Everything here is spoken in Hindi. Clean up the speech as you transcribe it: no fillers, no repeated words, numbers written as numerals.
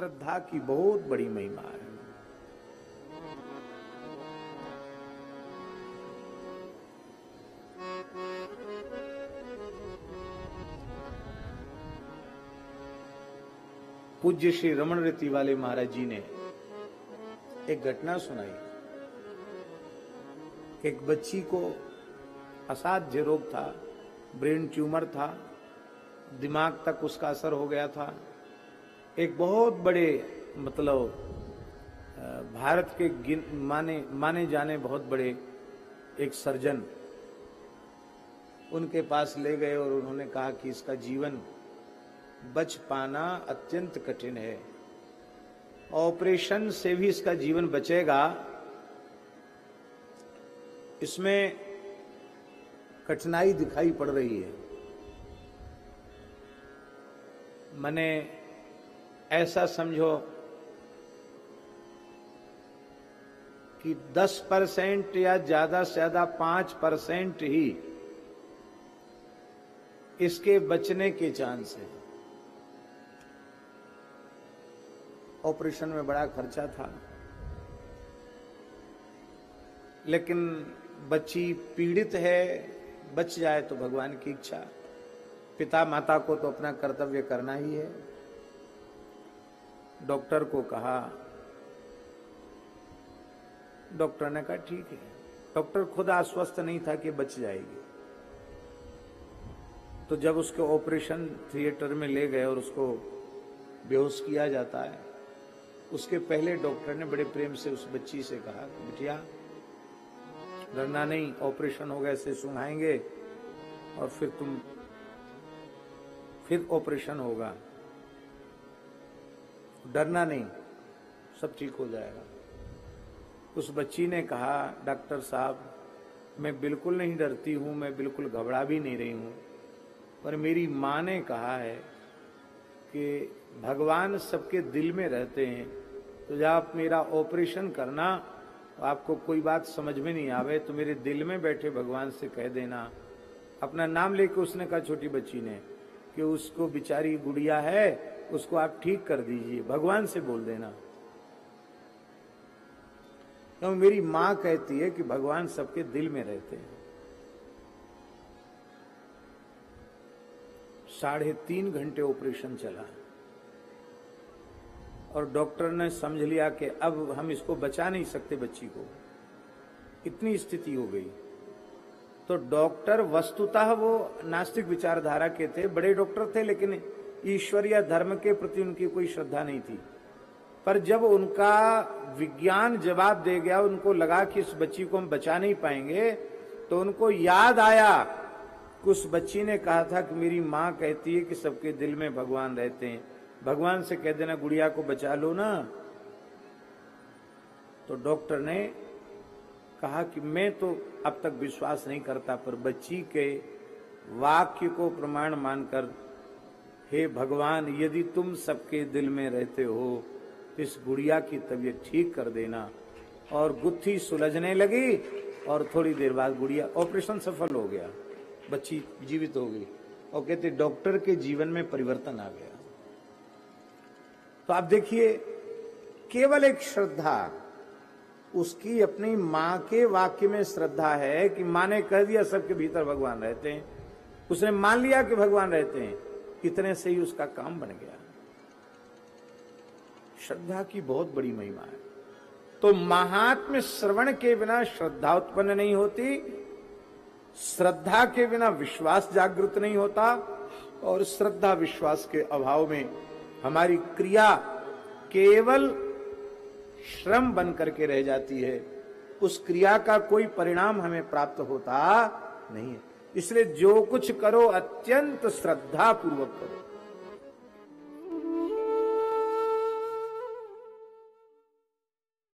श्रद्धा की बहुत बड़ी महिमा है। पूज्य श्री रमण रीति वाले महाराज जी ने एक घटना सुनाई। एक बच्ची को असाध्य रोग था, ब्रेन ट्यूमर था, दिमाग तक उसका असर हो गया था। एक बहुत बड़े भारत के माने जाने बहुत बड़े एक सर्जन उनके पास ले गए और उन्होंने कहा कि इसका जीवन बच पाना अत्यंत कठिन है, ऑपरेशन से भी इसका जीवन बचेगा, इसमें कठिनाई दिखाई पड़ रही है। मैंने ऐसा समझो कि 10% या ज्यादा से ज्यादा 5% ही इसके बचने के चांस है। ऑपरेशन में बड़ा खर्चा था, लेकिन बच्ची पीड़ित है, बच जाए तो भगवान की इच्छा। पिता माता को तो अपना कर्तव्य करना ही है। डॉक्टर को कहा, डॉक्टर ने कहा ठीक है। डॉक्टर खुद आश्वस्त नहीं था कि बच जाएगी। तो जब उसके ऑपरेशन थिएटर में ले गए और उसको बेहोश किया जाता है, उसके पहले डॉक्टर ने बड़े प्रेम से उस बच्ची से कहा, बिटिया डरना नहीं, ऑपरेशन होगा, ऐसे सुंघाएंगे और फिर ऑपरेशन होगा, डरना नहीं, सब ठीक हो जाएगा। उस बच्ची ने कहा, डॉक्टर साहब मैं बिल्कुल नहीं डरती हूं, मैं बिल्कुल घबरा भी नहीं रही हूं, पर मेरी मां ने कहा है कि भगवान सबके दिल में रहते हैं, तो जब आप मेरा ऑपरेशन करना, आपको कोई बात समझ में नहीं आवे तो मेरे दिल में बैठे भगवान से कह देना। अपना नाम लेके उसने कहा, छोटी बच्ची ने, कि उसको बेचारी गुड़िया है, उसको आप ठीक कर दीजिए, भगवान से बोल देना। तो मेरी मां कहती है कि भगवान सबके दिल में रहते हैं। 3.5 घंटे ऑपरेशन चला और डॉक्टर ने समझ लिया कि अब हम इसको बचा नहीं सकते, बच्ची को इतनी स्थिति हो गई। तो डॉक्टर वस्तुतः वो नास्तिक विचारधारा के थे, बड़े डॉक्टर थे, लेकिन ईश्वर या धर्म के प्रति उनकी कोई श्रद्धा नहीं थी। पर जब उनका विज्ञान जवाब दे गया, उनको लगा कि इस बच्ची को हम बचा नहीं पाएंगे, तो उनको याद आया कि उस बच्ची ने कहा था कि मेरी मां कहती है कि सबके दिल में भगवान रहते हैं, भगवान से कह देना गुड़िया को बचा लो ना। तो डॉक्टर ने कहा कि मैं तो अब तक विश्वास नहीं करता, पर बच्ची के वाक्य को प्रमाण मानकर, हे भगवान यदि तुम सबके दिल में रहते हो तो इस गुड़िया की तबीयत ठीक कर देना। और गुत्थी सुलझने लगी और थोड़ी देर बाद गुड़िया, ऑपरेशन सफल हो गया, बच्ची जीवित हो गई। और कहते डॉक्टर के जीवन में परिवर्तन आ गया। तो आप देखिए, केवल एक श्रद्धा, उसकी अपनी मां के वाक्य में श्रद्धा है कि मां ने कह दिया सबके भीतर भगवान रहते हैं, उसने मान लिया कि भगवान रहते हैं, इतने से ही उसका काम बन गया। श्रद्धा की बहुत बड़ी महिमा है। तो महात्म्य श्रवण के बिना श्रद्धा उत्पन्न नहीं होती, श्रद्धा के बिना विश्वास जागृत नहीं होता, और श्रद्धा विश्वास के अभाव में हमारी क्रिया केवल श्रम बन करके रह जाती है, उस क्रिया का कोई परिणाम हमें प्राप्त होता नहीं है। इसलिए जो कुछ करो अत्यंत श्रद्धा पूर्वक करो।